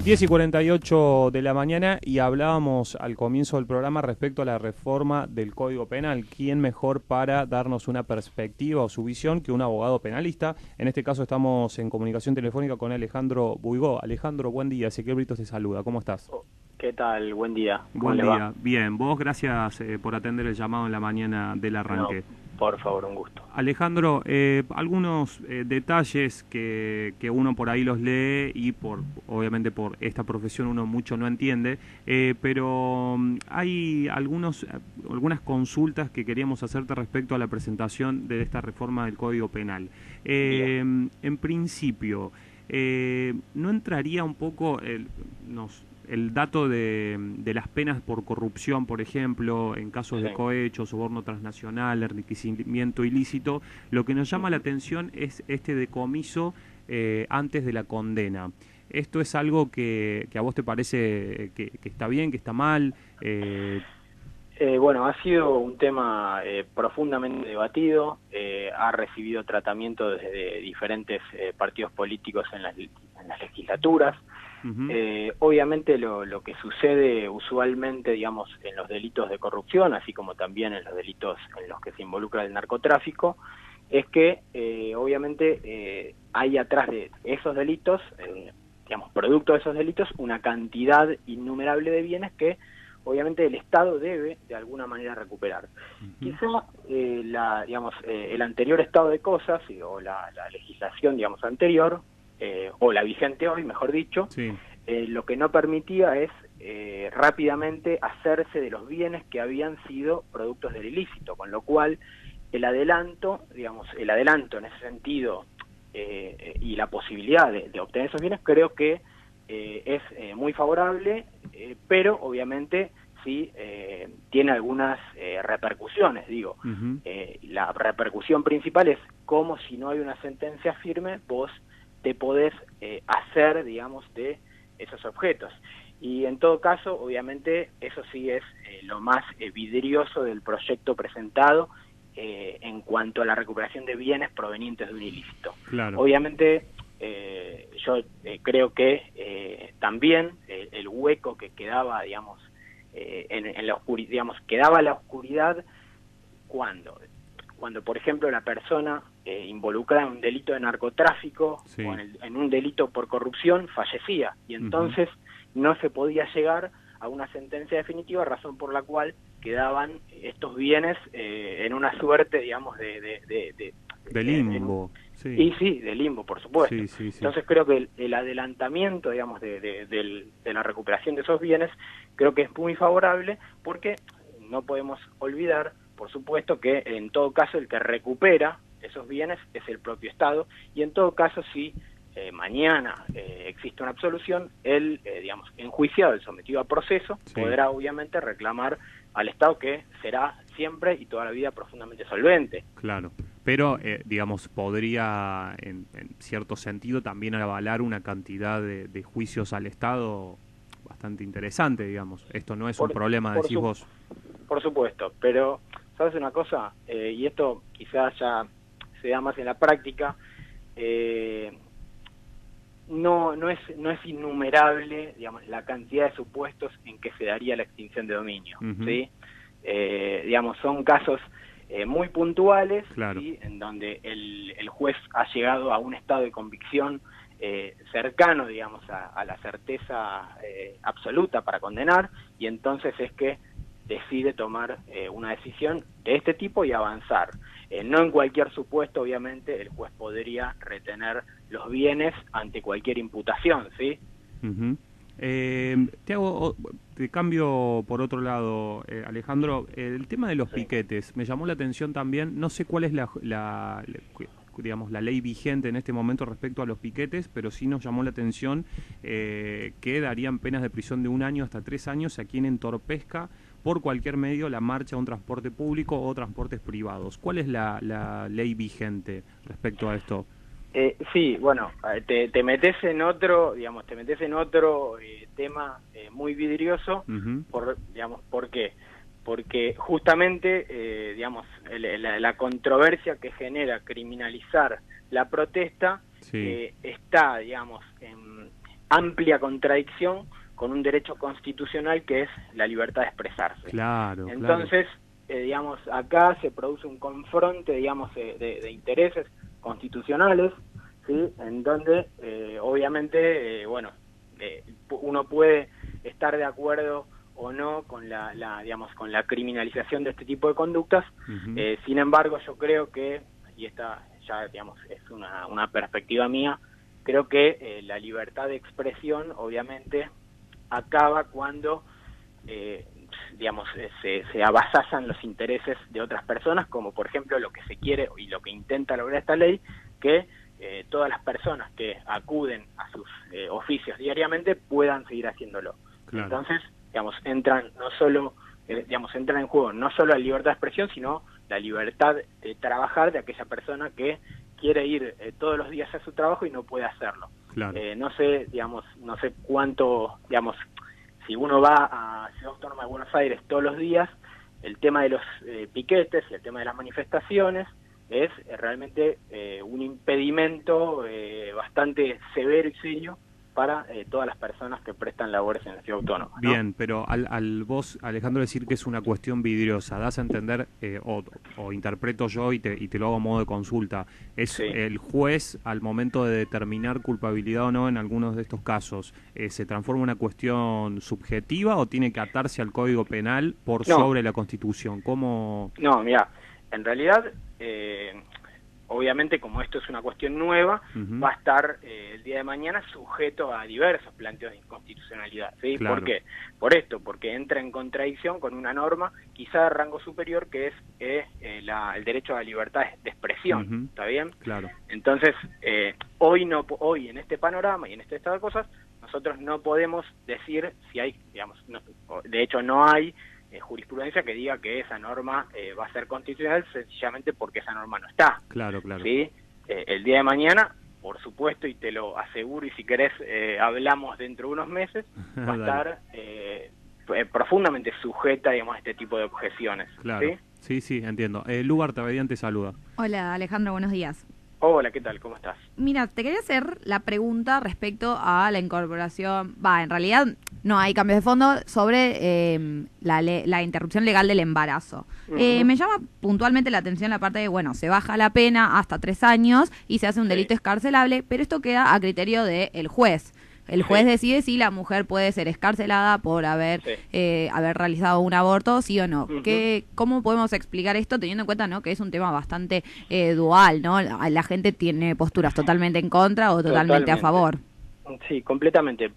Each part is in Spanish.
10:48 de la mañana y hablábamos al comienzo del programa respecto a la reforma del Código Penal. ¿Quién mejor para darnos una perspectiva o su visión que un abogado penalista? En este caso estamos en comunicación telefónica con Alejandro Buigó. Alejandro, buen día. Ezequiel Britos te saluda. ¿Cómo estás? ¿Qué tal? Buen día. ¿Cómo Buen le va? día. Bien, vos gracias por atender el llamado en la mañana del arranque. No, por favor, un gusto. Alejandro, algunos detalles que uno por ahí los lee y obviamente por esta profesión uno mucho no entiende, pero hay algunas consultas que queríamos hacerte respecto a la presentación de esta reforma del Código Penal. En principio, ¿no entraría un poco el dato de las penas por corrupción, por ejemplo, en casos de cohecho, soborno transnacional, enriquecimiento ilícito? Lo que nos llama la atención es este decomiso antes de la condena. ¿Esto es algo que a vos te parece que está bien, que está mal? Bueno, ha sido un tema profundamente debatido, ha recibido tratamiento desde diferentes partidos políticos en las legislaturas. Obviamente lo que sucede usualmente, digamos, en los delitos de corrupción, así como también en los delitos en los que se involucra el narcotráfico, es que obviamente hay atrás de esos delitos, digamos, producto de esos delitos, una cantidad innumerable de bienes que obviamente el Estado debe de alguna manera recuperar. Quizá el anterior estado de cosas o la legislación, digamos, anterior, o la vigente hoy, mejor dicho, lo que no permitía es rápidamente hacerse de los bienes que habían sido productos del ilícito, con lo cual el adelanto en ese sentido y la posibilidad de obtener esos bienes creo que es muy favorable, pero obviamente sí tiene algunas repercusiones, digo. La repercusión principal es como si no hay una sentencia firme, vos te podés hacer, digamos, de esos objetos. Y en todo caso, obviamente, eso sí es lo más vidrioso del proyecto presentado en cuanto a la recuperación de bienes provenientes de un ilícito. Claro. Obviamente, yo creo que también el hueco que quedaba, digamos, en la oscuridad, digamos, quedaba la oscuridad cuando por ejemplo la persona involucrada en un delito de narcotráfico o en un delito por corrupción fallecía y entonces no se podía llegar a una sentencia definitiva, razón por la cual quedaban estos bienes en una suerte, digamos, de limbo. Y sí, de limbo, por supuesto. Entonces creo que el adelantamiento, digamos, de la recuperación de esos bienes, creo que es muy favorable porque no podemos olvidar, por supuesto, que en todo caso el que recupera esos bienes es el propio Estado y en todo caso si mañana existe una absolución, el digamos, enjuiciado, el sometido a proceso, podrá obviamente reclamar al Estado que será siempre y toda la vida profundamente solvente. Claro, pero digamos, podría en cierto sentido también avalar una cantidad de juicios al Estado bastante interesante, digamos. Esto no es un problema, decís vos. Por supuesto, pero ¿sabes una cosa? Y esto quizás ya se da más en la práctica, no es innumerable, digamos, la cantidad de supuestos en que se daría la extinción de dominio, ¿sí? Digamos, son casos muy puntuales, ¿sí? En donde el juez ha llegado a un estado de convicción cercano, digamos, a la certeza absoluta para condenar, y entonces es que decide tomar una decisión de este tipo y avanzar. No en cualquier supuesto, obviamente, el juez podría retener los bienes ante cualquier imputación, ¿sí? Te cambio por otro lado, Alejandro, el tema de los piquetes, me llamó la atención también, no sé cuál es digamos, la ley vigente en este momento respecto a los piquetes, pero sí nos llamó la atención que darían penas de prisión de 1 año hasta 3 años a quien entorpezca por cualquier medio la marcha de un transporte público o transportes privados. ¿Cuál es la ley vigente respecto a esto? Sí, bueno, te metes en otro, digamos, tema muy vidrioso, ¿por qué? Porque justamente, digamos, la controversia que genera criminalizar la protesta está, digamos, amplia contradicción con un derecho constitucional que es la libertad de expresarse. Claro. Entonces, digamos, acá se produce un confronte, digamos, de intereses constitucionales, ¿sí? En donde, obviamente, uno puede estar de acuerdo o no con digamos, con la criminalización de este tipo de conductas. Sin embargo, yo creo que, y esta ya, digamos, es una perspectiva mía, creo que la libertad de expresión, obviamente, acaba cuando, digamos, se avasallan los intereses de otras personas, como por ejemplo lo que se quiere y lo que intenta lograr esta ley, que todas las personas que acuden a sus oficios diariamente puedan seguir haciéndolo. Claro. Entonces, digamos, entran en juego no solo la libertad de expresión, sino la libertad de trabajar de aquella persona que quiere ir todos los días a su trabajo y no puede hacerlo. Claro. No sé cuánto, digamos, si uno va a Ciudad Autónoma de Buenos Aires todos los días, el tema de los piquetes y el tema de las manifestaciones es realmente un impedimento bastante severo y serio para todas las personas que prestan labores en la Ciudad Autónoma, ¿no? Bien, pero al vos, Alejandro, decir que es una cuestión vidriosa, das a entender, o interpreto yo y te lo hago a modo de consulta, ¿es el juez al momento de determinar culpabilidad o no en algunos de estos casos, se transforma en una cuestión subjetiva o tiene que atarse al Código Penal por sobre la Constitución? ¿Cómo? No, mira, en realidad... obviamente, como esto es una cuestión nueva, va a estar el día de mañana sujeto a diversos planteos de inconstitucionalidad, ¿sí? Claro. ¿Por qué? Por esto, porque entra en contradicción con una norma quizá de rango superior que es el derecho a la libertad de expresión, ¿está bien? Claro. Entonces, hoy en este panorama y en este estado de cosas, nosotros no podemos decir si hay, digamos, de hecho no hay jurisprudencia que diga que esa norma va a ser constitucional sencillamente porque esa norma no está. Claro. ¿Sí? El día de mañana, por supuesto, y te lo aseguro, y si querés hablamos dentro de unos meses, va a estar profundamente sujeta, digamos, a este tipo de objeciones. Claro. Sí, entiendo. Lugar Tabedian te saluda. Hola, Alejandro, buenos días. Hola, ¿qué tal? ¿Cómo estás? Mira, te quería hacer la pregunta respecto a la incorporación, en realidad no hay cambios de fondo, sobre la interrupción legal del embarazo. Me llama puntualmente la atención la parte de, se baja la pena hasta 3 años y se hace un delito escarcelable, pero esto queda a criterio del juez. El juez decide si la mujer puede ser excarcelada por haber realizado un aborto, sí o no. ¿Cómo podemos explicar esto teniendo en cuenta, ¿no?, que es un tema bastante dual, ¿no? La gente tiene posturas totalmente en contra o totalmente a favor. Sí, completamente.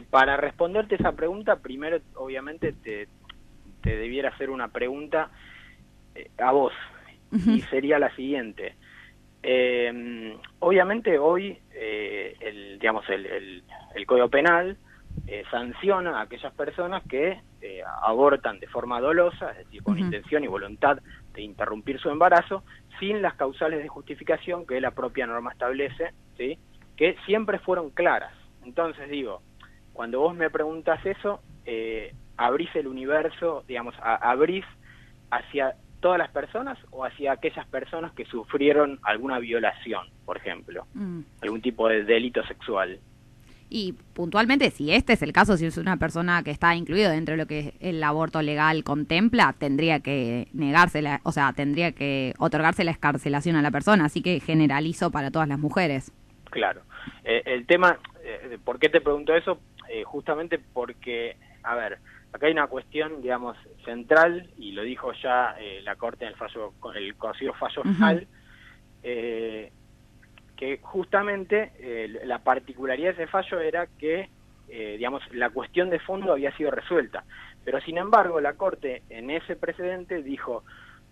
Para responderte esa pregunta, primero, obviamente, te debiera hacer una pregunta a vos, y sería la siguiente. Obviamente hoy el Código Penal sanciona a aquellas personas que abortan de forma dolosa, es decir, con intención y voluntad de interrumpir su embarazo, sin las causales de justificación que la propia norma establece, ¿sí?, que siempre fueron claras. Entonces digo, cuando vos me preguntas eso, abrís el universo, digamos, abrís hacia todas las personas o hacia aquellas personas que sufrieron alguna violación, por ejemplo, algún tipo de delito sexual. Y puntualmente, si este es el caso, si es una persona que está incluido dentro de lo que el aborto legal contempla, tendría que negársela, tendría que otorgarse la excarcelación a la persona, así que generalizo para todas las mujeres. Claro. El tema, ¿por qué te pregunto eso? Justamente porque, a ver, acá hay una cuestión, digamos, central, y lo dijo ya la Corte en el conocido fallo Hall, que justamente la particularidad de ese fallo era que, digamos, la cuestión de fondo había sido resuelta. Pero, sin embargo, la Corte en ese precedente dijo,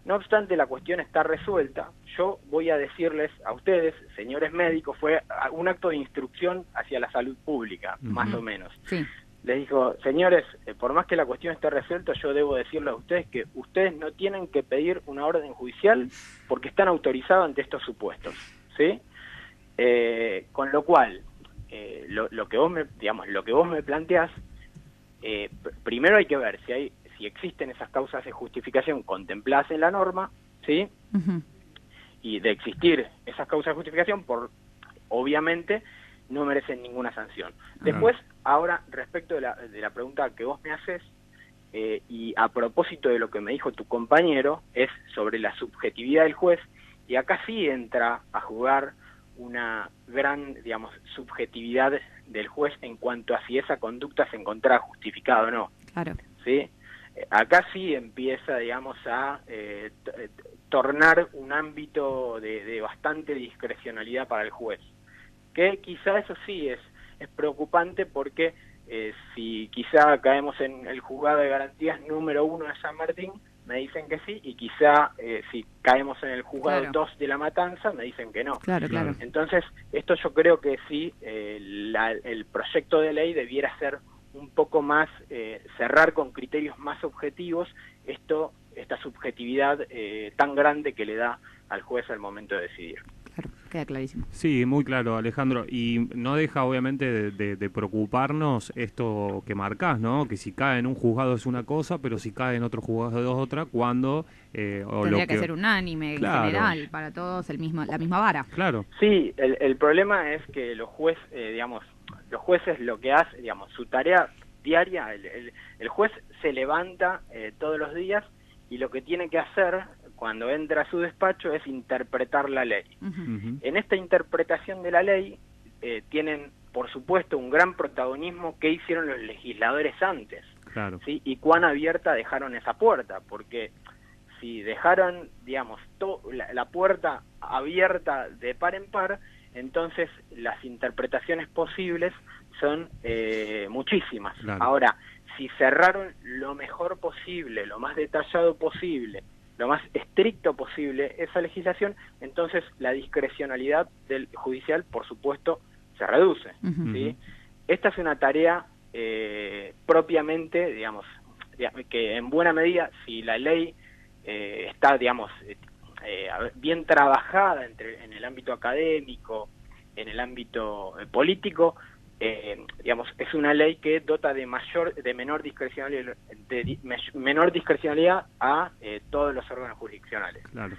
no obstante la cuestión está resuelta, yo voy a decirles a ustedes, señores médicos, fue un acto de instrucción hacia la salud pública, más o menos. Sí. Les dijo, señores, por más que la cuestión esté resuelta, yo debo decirles a ustedes que ustedes no tienen que pedir una orden judicial porque están autorizados ante estos supuestos, ¿sí? Con lo cual, lo que vos me planteás, primero hay que ver si existen esas causas de justificación contempladas en la norma, ¿sí? Y de existir esas causas de justificación, obviamente no merecen ninguna sanción. Después Ahora, respecto de la pregunta que vos me haces, y a propósito de lo que me dijo tu compañero, es sobre la subjetividad del juez, y acá sí entra a jugar una gran, digamos, subjetividad del juez en cuanto a si esa conducta se encontraba justificada o no. Claro. ¿Sí? Acá sí empieza, digamos, a tornar un ámbito de bastante discrecionalidad para el juez, que quizá eso sí es preocupante porque si quizá caemos en el juzgado de garantías número 1 de San Martín, me dicen que sí, y quizá si caemos en el juzgado 2 de La Matanza, me dicen que no. Claro. Entonces, esto yo creo que sí, el proyecto de ley debiera ser un poco más, cerrar con criterios más objetivos esta subjetividad tan grande que le da al juez al momento de decidir. Claro, queda clarísimo. Sí, muy claro, Alejandro, y no deja obviamente de preocuparnos esto que marcás, ¿no? Que si cae en un juzgado es una cosa, pero si cae en otro juzgado es otra, cuando... Tendría que ser unánime, claro, en general, para todos la misma vara. Claro. Sí, el problema es que los jueces, los jueces lo que hacen, digamos, su tarea diaria, el juez se levanta todos los días y lo que tiene que hacer cuando entra a su despacho es interpretar la ley. En esta interpretación de la ley tienen, por supuesto, un gran protagonismo que hicieron los legisladores antes. Claro. ¿Sí? Y cuán abierta dejaron esa puerta, porque si dejaron, digamos, la puerta abierta de par en par, entonces las interpretaciones posibles son muchísimas. Claro. Ahora, si cerraron lo mejor posible, lo más detallado posible, lo más estricto posible esa legislación, entonces la discrecionalidad del judicial, por supuesto, se reduce. ¿Sí? Esta es una tarea propiamente, digamos, que en buena medida, si la ley está, digamos, bien trabajada en el ámbito académico, en el ámbito político, digamos, es una ley que dota de menor discrecionalidad a todos los órganos jurisdiccionales. Claro.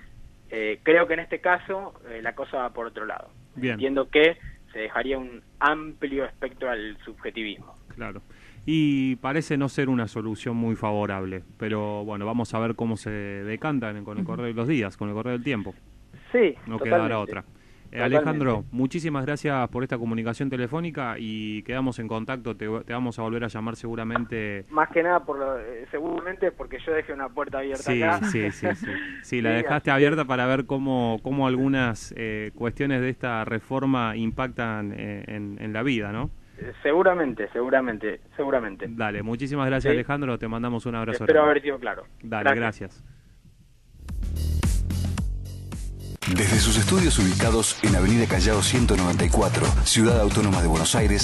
Creo que en este caso la cosa va por otro lado. Bien. Entiendo que se dejaría un amplio espectro al subjetivismo. Claro. Y parece no ser una solución muy favorable, pero bueno, vamos a ver cómo se decantan con el correr de los días, con el correr del tiempo. Sí, no totalmente. quedará otra. Alejandro, muchísimas gracias por esta comunicación telefónica y quedamos en contacto, te vamos a volver a llamar seguramente. Más que nada, seguramente porque yo dejé una puerta abierta acá. Sí, la dejaste abierta para ver cómo algunas cuestiones de esta reforma impactan en la vida, ¿no? Seguramente. Dale, muchísimas gracias, Alejandro, te mandamos un abrazo. Espero haber sido claro. Dale, gracias. Desde sus estudios ubicados en Avenida Callao 194, Ciudad Autónoma de Buenos Aires,